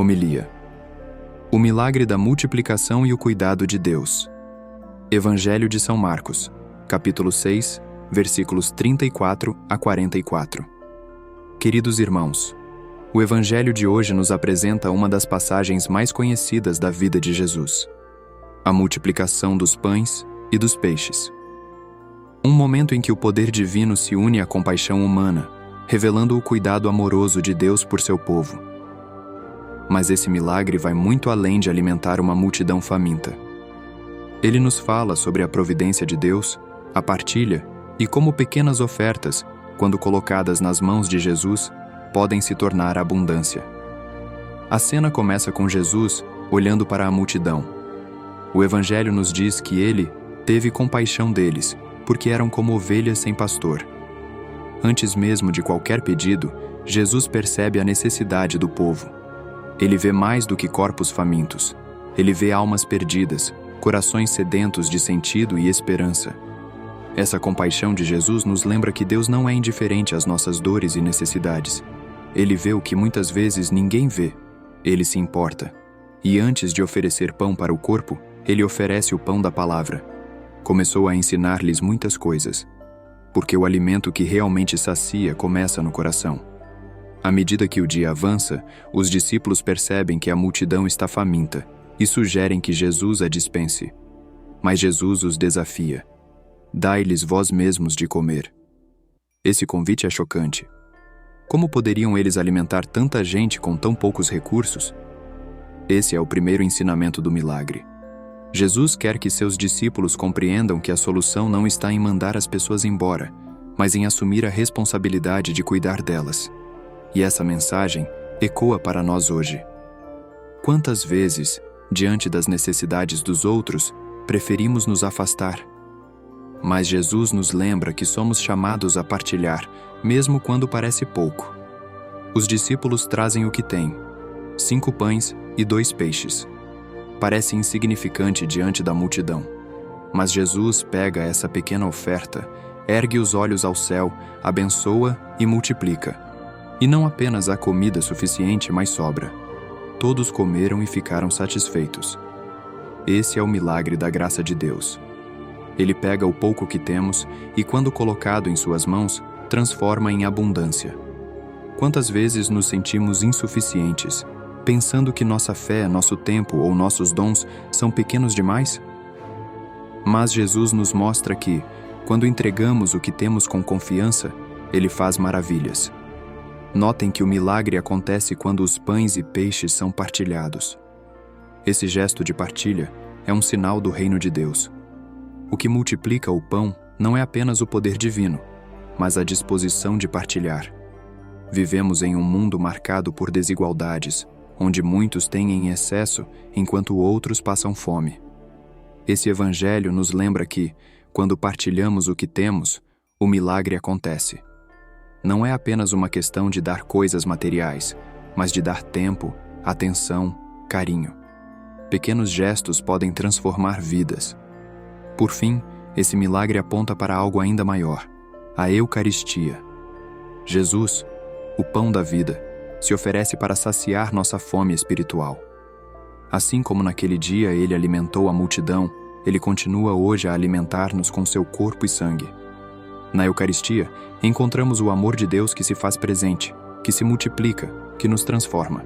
Homilia. O milagre da multiplicação e o cuidado de Deus. Evangelho de São Marcos, capítulo 6, versículos 34 a 44. Queridos irmãos, o Evangelho de hoje nos apresenta uma das passagens mais conhecidas da vida de Jesus: a multiplicação dos pães e dos peixes. Um momento em que o poder divino se une à compaixão humana, revelando o cuidado amoroso de Deus por seu povo. Mas esse milagre vai muito além de alimentar uma multidão faminta. Ele nos fala sobre a providência de Deus, a partilha e como pequenas ofertas, quando colocadas nas mãos de Jesus, podem se tornar abundância. A cena começa com Jesus olhando para a multidão. O Evangelho nos diz que ele teve compaixão deles, porque eram como ovelhas sem pastor. Antes mesmo de qualquer pedido, Jesus percebe a necessidade do povo. Ele vê mais do que corpos famintos. Ele vê almas perdidas, corações sedentos de sentido e esperança. Essa compaixão de Jesus nos lembra que Deus não é indiferente às nossas dores e necessidades. Ele vê o que muitas vezes ninguém vê. Ele se importa. E antes de oferecer pão para o corpo, ele oferece o pão da palavra. Começou a ensinar-lhes muitas coisas, porque o alimento que realmente sacia começa no coração. À medida que o dia avança, os discípulos percebem que a multidão está faminta e sugerem que Jesus a dispense. Mas Jesus os desafia: dai-lhes vós mesmos de comer. Esse convite é chocante. Como poderiam eles alimentar tanta gente com tão poucos recursos? Esse é o primeiro ensinamento do milagre. Jesus quer que seus discípulos compreendam que a solução não está em mandar as pessoas embora, mas em assumir a responsabilidade de cuidar delas. E essa mensagem ecoa para nós hoje. Quantas vezes, diante das necessidades dos outros, preferimos nos afastar? Mas Jesus nos lembra que somos chamados a partilhar, mesmo quando parece pouco. Os discípulos trazem o que têm: 5 pães e 2 peixes. Parece insignificante diante da multidão. Mas Jesus pega essa pequena oferta, ergue os olhos ao céu, abençoa e multiplica. E não apenas há comida suficiente, mas sobra. Todos comeram e ficaram satisfeitos. Esse é o milagre da graça de Deus. Ele pega o pouco que temos e, quando colocado em suas mãos, transforma em abundância. Quantas vezes nos sentimos insuficientes, pensando que nossa fé, nosso tempo ou nossos dons são pequenos demais? Mas Jesus nos mostra que, quando entregamos o que temos com confiança, Ele faz maravilhas. Notem que o milagre acontece quando os pães e peixes são partilhados. Esse gesto de partilha é um sinal do reino de Deus. O que multiplica o pão não é apenas o poder divino, mas a disposição de partilhar. Vivemos em um mundo marcado por desigualdades, onde muitos têm em excesso enquanto outros passam fome. Esse Evangelho nos lembra que, quando partilhamos o que temos, o milagre acontece. Não é apenas uma questão de dar coisas materiais, mas de dar tempo, atenção, carinho. Pequenos gestos podem transformar vidas. Por fim, esse milagre aponta para algo ainda maior: a Eucaristia. Jesus, o pão da vida, se oferece para saciar nossa fome espiritual. Assim como naquele dia ele alimentou a multidão, ele continua hoje a alimentar-nos com seu corpo e sangue. Na Eucaristia, encontramos o amor de Deus que se faz presente, que se multiplica, que nos transforma.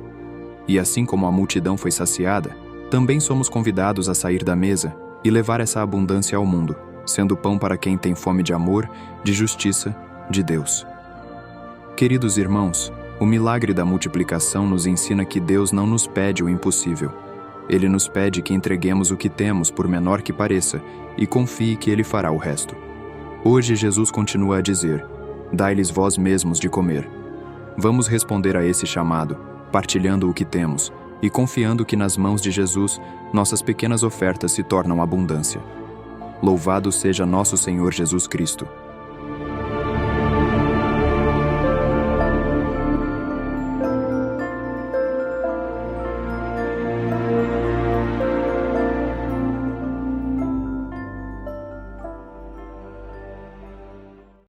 E assim como a multidão foi saciada, também somos convidados a sair da mesa e levar essa abundância ao mundo, sendo pão para quem tem fome de amor, de justiça, de Deus. Queridos irmãos, o milagre da multiplicação nos ensina que Deus não nos pede o impossível. Ele nos pede que entreguemos o que temos, por menor que pareça, e confie que Ele fará o resto. Hoje Jesus continua a dizer: dai-lhes vós mesmos de comer. Vamos responder a esse chamado, partilhando o que temos e confiando que nas mãos de Jesus, nossas pequenas ofertas se tornam abundância. Louvado seja nosso Senhor Jesus Cristo.